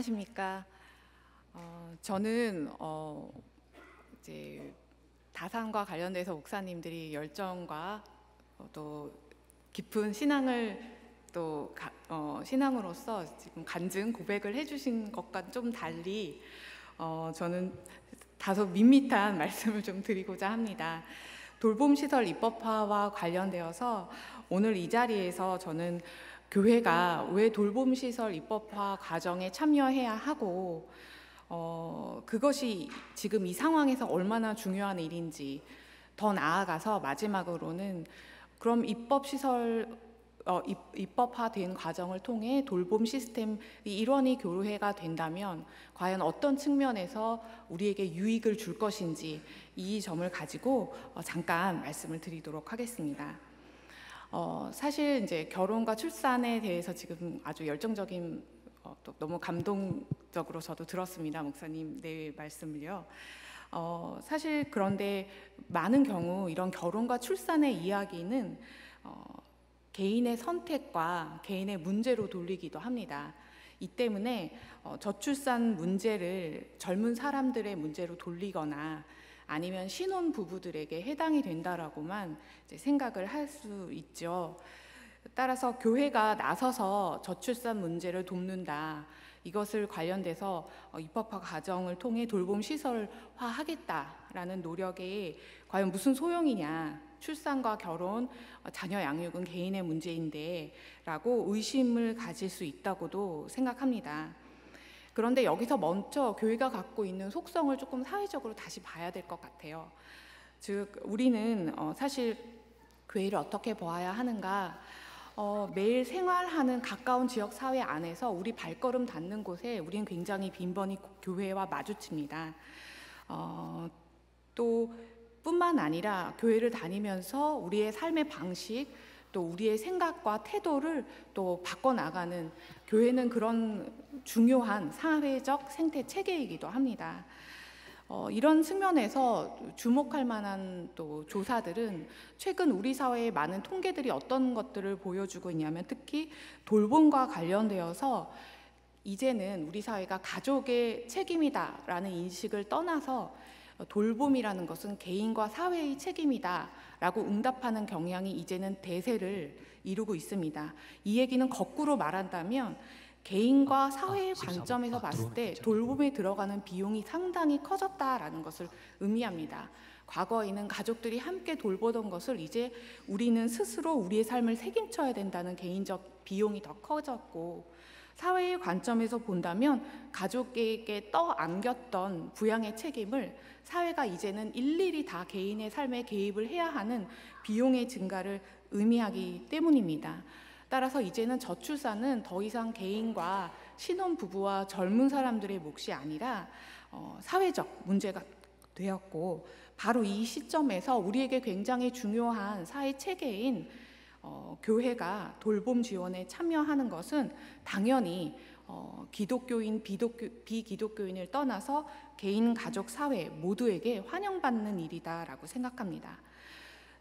안녕하십니까. 저는 이제 다산과 관련돼서 목사님들이 열정과 또 깊은 신앙을 신앙으로서 지금 간증 고백을 해주신 것과 좀 달리 저는 다소 밋밋한 말씀을 좀 드리고자 합니다. 돌봄시설 입법화와 관련되어서 오늘 이 자리에서 저는 교회가 왜 돌봄시설 입법화 과정에 참여해야 하고 그것이 지금 이 상황에서 얼마나 중요한 일인지, 더 나아가서 마지막으로는 그럼 입법화된 과정을 통해 돌봄 시스템의 일원이 교회가 된다면 과연 어떤 측면에서 우리에게 유익을 줄 것인지, 이 점을 가지고 잠깐 말씀을 드리도록 하겠습니다. 사실 이제 결혼과 출산에 대해서 지금 아주 열정적인 또 너무 감동적으로 저도 들었습니다. 목사님 네 말씀을요. 사실 그런데 많은 경우 이런 결혼과 출산의 이야기는 개인의 선택과 개인의 문제로 돌리기도 합니다. 이 때문에 저출산 문제를 젊은 사람들의 문제로 돌리거나 아니면 신혼 부부들에게 해당이 된다라고만 이제 생각을 할 수 있죠. 따라서 교회가 나서서 저출산 문제를 돕는다, 이것을 관련돼서 입법화 과정을 통해 돌봄 시설화하겠다라는 노력에 과연 무슨 소용이냐, 출산과 결혼, 자녀 양육은 개인의 문제인데 라고 의심을 가질 수 있다고도 생각합니다. 그런데 여기서 먼저 교회가 갖고 있는 속성을 조금 사회적으로 다시 봐야 될 것 같아요. 즉 우리는 사실 교회를 어떻게 보아야 하는가, 매일 생활하는 가까운 지역 사회 안에서 우리 발걸음 닿는 곳에 우리는 굉장히 빈번히 교회와 마주칩니다. 또 뿐만 아니라 교회를 다니면서 우리의 삶의 방식, 또 우리의 생각과 태도를 또 바꿔나가는, 교회는 그런 중요한 사회적 생태 체계이기도 합니다. 이런 측면에서 주목할 만한 또 조사들은 최근 우리 사회의 많은 통계들이 어떤 것들을 보여주고 있냐면, 특히 돌봄과 관련되어서 이제는 우리 사회가 가족의 책임이다라는 인식을 떠나서 돌봄이라는 것은 개인과 사회의 책임이다 라고 응답하는 경향이 이제는 대세를 이루고 있습니다. 이 얘기는 거꾸로 말한다면 개인과 사회의 관점에서 봤을 때 돌봄에 들어가는 비용이 상당히 커졌다라는 것을 의미합니다. 과거에는 가족들이 함께 돌보던 것을 이제 우리는 스스로 우리의 삶을 책임져야 된다는 개인적 비용이 더 커졌고, 사회의 관점에서 본다면 가족에게 떠안겼던 부양의 책임을 사회가 이제는 일일이 다 개인의 삶에 개입을 해야 하는 비용의 증가를 의미하기 때문입니다. 따라서 이제는 저출산은 더 이상 개인과 신혼부부와 젊은 사람들의 몫이 아니라 사회적 문제가 되었고, 바로 이 시점에서 우리에게 굉장히 중요한 사회 체계인 교회가 돌봄 지원에 참여하는 것은 당연히 기독교인, 비기독교인을 떠나서 개인, 가족, 사회 모두에게 환영받는 일이다라고 생각합니다.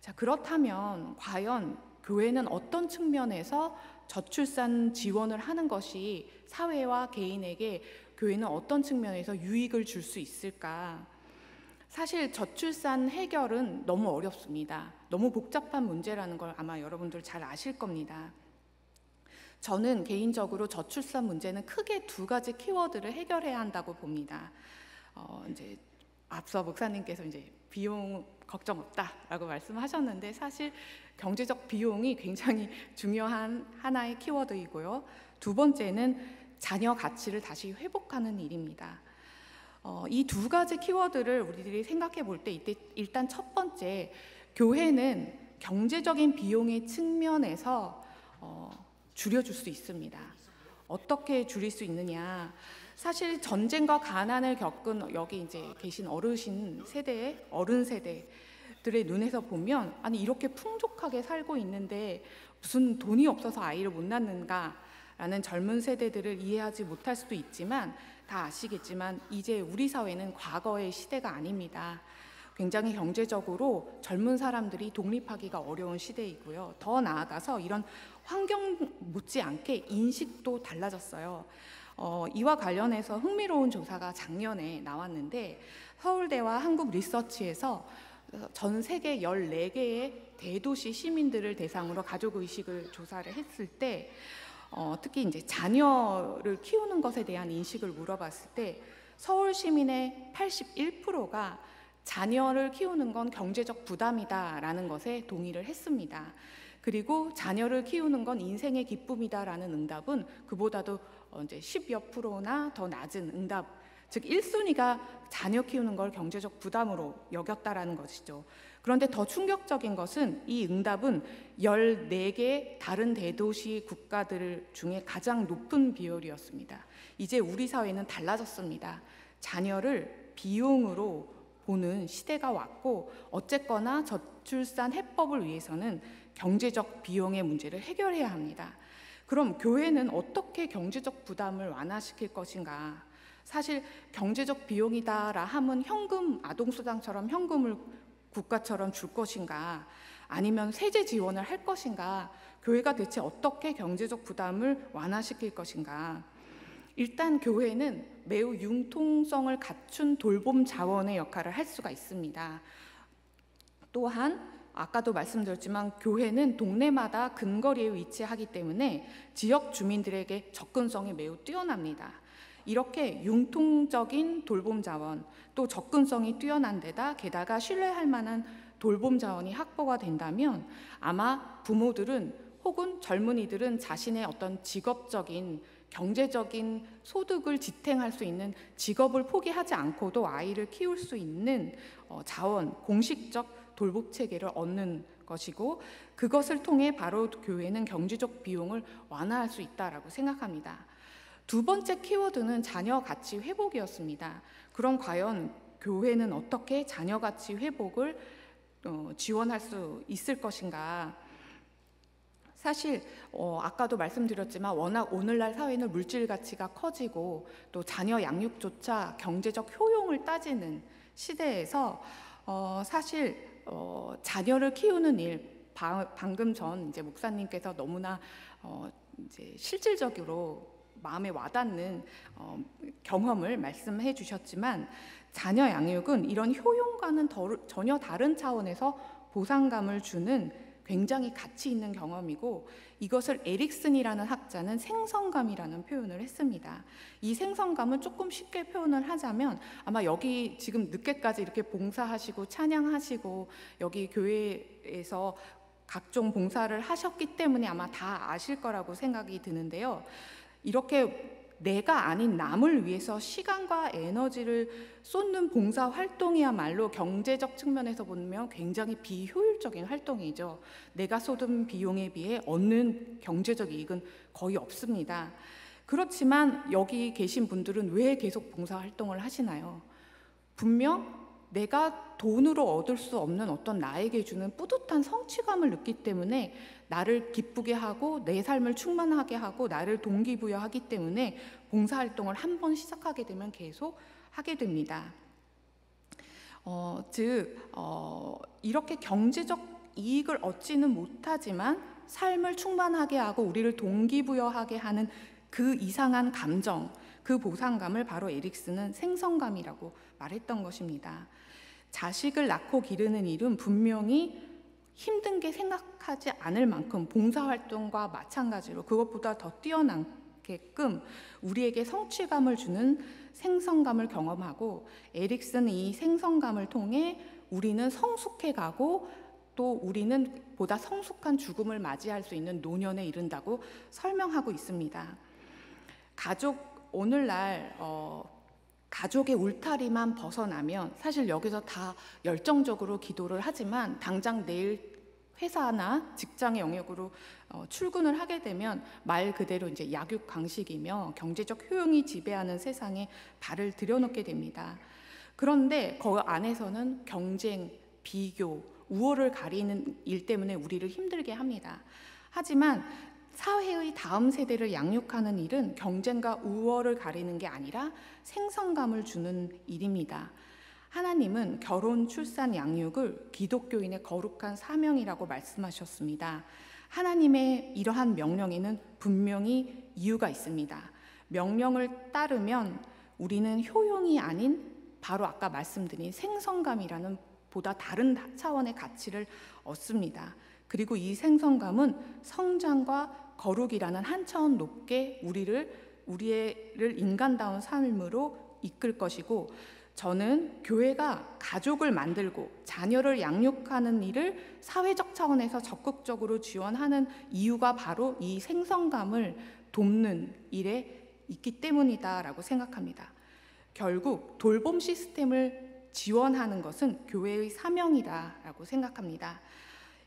자, 그렇다면 과연 교회는 어떤 측면에서 저출산 지원을 하는 것이 사회와 개인에게, 교회는 어떤 측면에서 유익을 줄 수 있을까? 사실 저출산 해결은 너무 어렵습니다. 너무 복잡한 문제라는 걸 아마 여러분들 잘 아실 겁니다. 저는 개인적으로 저출산 문제는 크게 두 가지 키워드를 해결해야 한다고 봅니다. 이제 앞서 목사님께서 이제 비용 걱정 없다라고 말씀하셨는데, 사실 경제적 비용이 굉장히 중요한 하나의 키워드이고요. 두 번째는 자녀 가치를 다시 회복하는 일입니다. 이 두 가지 키워드를 우리들이 생각해 볼 때, 이때 일단 첫 번째, 교회는 경제적인 비용의 측면에서 줄여줄 수 있습니다. 어떻게 줄일 수 있느냐? 사실 전쟁과 가난을 겪은 여기 이제 계신 어른 세대들의 눈에서 보면, 아니 이렇게 풍족하게 살고 있는데 무슨 돈이 없어서 아이를 못 낳는가라는 젊은 세대들을 이해하지 못할 수도 있지만, 다 아시겠지만 이제 우리 사회는 과거의 시대가 아닙니다. 굉장히 경제적으로 젊은 사람들이 독립하기가 어려운 시대이고요. 더 나아가서 이런 환경 못지않게 인식도 달라졌어요. 이와 관련해서 흥미로운 조사가 작년에 나왔는데 서울대와 한국리서치에서 전 세계 14개의 대도시 시민들을 대상으로 가족의식을 조사를 했을 때 특히 이제 자녀를 키우는 것에 대한 인식을 물어봤을 때 서울 시민의 81%가 자녀를 키우는 건 경제적 부담이다라는 것에 동의를 했습니다. 그리고 자녀를 키우는 건 인생의 기쁨이다라는 응답은 그보다도 이제 10여 프로나 더 낮은 응답, 즉 1순위가 자녀 키우는 걸 경제적 부담으로 여겼다라는 것이죠. 그런데 더 충격적인 것은 이 응답은 14개 다른 대도시 국가들 중에 가장 높은 비율이었습니다. 이제 우리 사회는 달라졌습니다. 자녀를 비용으로 보는 시대가 왔고 어쨌거나 저출산 해법을 위해서는 경제적 비용의 문제를 해결해야 합니다. 그럼 교회는 어떻게 경제적 부담을 완화시킬 것인가? 사실 경제적 비용이다라 하면 현금, 아동수당처럼 현금을 국가처럼 줄 것인가? 아니면 세제 지원을 할 것인가? 교회가 대체 어떻게 경제적 부담을 완화시킬 것인가? 일단 교회는 매우 융통성을 갖춘 돌봄 자원의 역할을 할 수가 있습니다. 또한 아까도 말씀드렸지만 교회는 동네마다 근거리에 위치하기 때문에 지역 주민들에게 접근성이 매우 뛰어납니다. 이렇게 융통적인 돌봄 자원, 또 접근성이 뛰어난 데다 게다가 신뢰할 만한 돌봄 자원이 확보가 된다면 아마 부모들은 혹은 젊은이들은 자신의 어떤 직업적인 경제적인 소득을 지탱할 수 있는 직업을 포기하지 않고도 아이를 키울 수 있는 자원, 공식적 돌봄 체계를 얻는 것이고 그것을 통해 바로 교회는 경제적 비용을 완화할 수 있다라고 생각합니다. 두 번째 키워드는 자녀 가치 회복이었습니다. 그럼 과연 교회는 어떻게 자녀 가치 회복을 지원할 수 있을 것인가? 사실 아까도 말씀드렸지만 워낙 오늘날 사회는 물질 가치가 커지고 또 자녀 양육조차 경제적 효용을 따지는 시대에서 사실 자녀를 키우는 일 방금 전 이제 목사님께서 너무나 이제 실질적으로 마음에 와닿는 경험을 말씀해 주셨지만 자녀 양육은 이런 효용과는 전혀 다른 차원에서 보상감을 주는 굉장히 가치 있는 경험이고 이것을 에릭슨이라는 학자는 생성감이라는 표현을 했습니다. 이 생성감은 조금 쉽게 표현을 하자면 아마 여기 지금 늦게까지 이렇게 봉사하시고 찬양하시고 여기 교회에서 각종 봉사를 하셨기 때문에 아마 다 아실 거라고 생각이 드는데요. 이렇게 내가 아닌 남을 위해서 시간과 에너지를 쏟는 봉사 활동이야말로 경제적 측면에서 보면 굉장히 비효율적인 활동이죠. 내가 쏟은 비용에 비해 얻는 경제적 이익은 거의 없습니다. 그렇지만 여기 계신 분들은 왜 계속 봉사 활동을 하시나요? 분명 내가 돈으로 얻을 수 없는 어떤 나에게 주는 뿌듯한 성취감을 느끼기 때문에 나를 기쁘게 하고 내 삶을 충만하게 하고 나를 동기부여하기 때문에 봉사활동을 한 번 시작하게 되면 계속 하게 됩니다. 이렇게 경제적 이익을 얻지는 못하지만 삶을 충만하게 하고 우리를 동기부여하게 하는 그 이상한 감정, 그 보상감을 바로 에릭슨은 생성감이라고 말했던 것입니다. 자식을 낳고 기르는 일은 분명히 힘든 게 생각하지 않을 만큼 봉사활동과 마찬가지로 그것보다 더 뛰어나게끔 우리에게 성취감을 주는 생성감을 경험하고 에릭슨은 이 생성감을 통해 우리는 성숙해가고 또 우리는 보다 성숙한 죽음을 맞이할 수 있는 노년에 이른다고 설명하고 있습니다. 오늘날 가족의 울타리만 벗어나면 사실 여기서 다 열정적으로 기도를 하지만 당장 내일 회사나 직장의 영역으로 출근을 하게 되면 말 그대로 이제 약육강식이며 경제적 효용이 지배하는 세상에 발을 들여놓게 됩니다. 그런데 그 안에서는 경쟁, 비교, 우월을 가리는 일 때문에 우리를 힘들게 합니다. 하지만 사회의 다음 세대를 양육하는 일은 경쟁과 우월을 가리는 게 아니라 생성감을 주는 일입니다. 하나님은 결혼, 출산, 양육을 기독교인의 거룩한 사명이라고 말씀하셨습니다. 하나님의 이러한 명령에는 분명히 이유가 있습니다. 명령을 따르면 우리는 효용이 아닌 바로 아까 말씀드린 생성감이라는 보다 다른 차원의 가치를 얻습니다. 그리고 이 생성감은 성장과 거룩이라는 한 차원 높게 우리를 인간다운 삶으로 이끌 것이고, 저는 교회가 가족을 만들고 자녀를 양육하는 일을 사회적 차원에서 적극적으로 지원하는 이유가 바로 이 생성감을 돕는 일에 있기 때문이다라고 생각합니다. 결국 돌봄 시스템을 지원하는 것은 교회의 사명이다라고 생각합니다.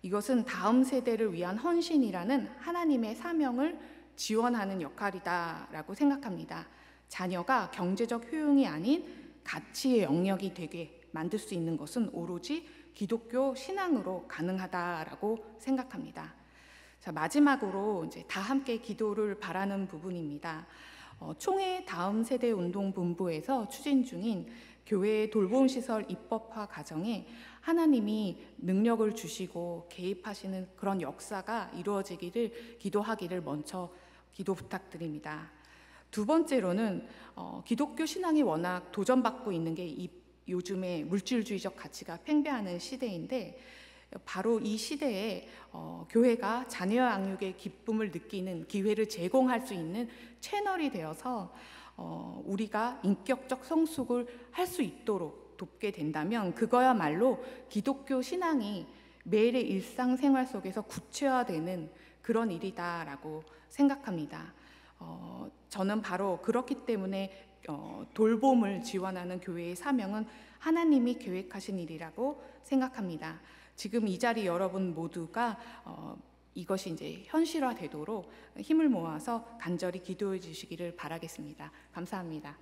이것은 다음 세대를 위한 헌신이라는 하나님의 사명을 지원하는 역할이다라고 생각합니다. 자녀가 경제적 효용이 아닌 가치의 영역이 되게 만들 수 있는 것은 오로지 기독교 신앙으로 가능하다라고 생각합니다. 자, 마지막으로 이제 다 함께 기도를 바라는 부분입니다. 총회 다음 세대 운동 본부에서 추진 중인 교회 돌봄 시설 입법화 과정에 하나님이 능력을 주시고 개입하시는 그런 역사가 이루어지기를 기도하기를 먼저 기도 부탁드립니다. 두 번째로는 기독교 신앙이 워낙 도전받고 있는 게 요즘에 물질주의적 가치가 팽배하는 시대인데, 바로 이 시대에 교회가 자녀 양육의 기쁨을 느끼는 기회를 제공할 수 있는 채널이 되어서 우리가 인격적 성숙을 할 수 있도록 돕게 된다면 그거야말로 기독교 신앙이 매일의 일상생활 속에서 구체화되는 그런 일이다라고 생각합니다. 저는 바로 그렇기 때문에 돌봄을 지원하는 교회의 사명은 하나님이 계획하신 일이라고 생각합니다. 지금 이 자리 여러분 모두가 이것이 이제 현실화되도록 힘을 모아서 간절히 기도해 주시기를 바라겠습니다. 감사합니다.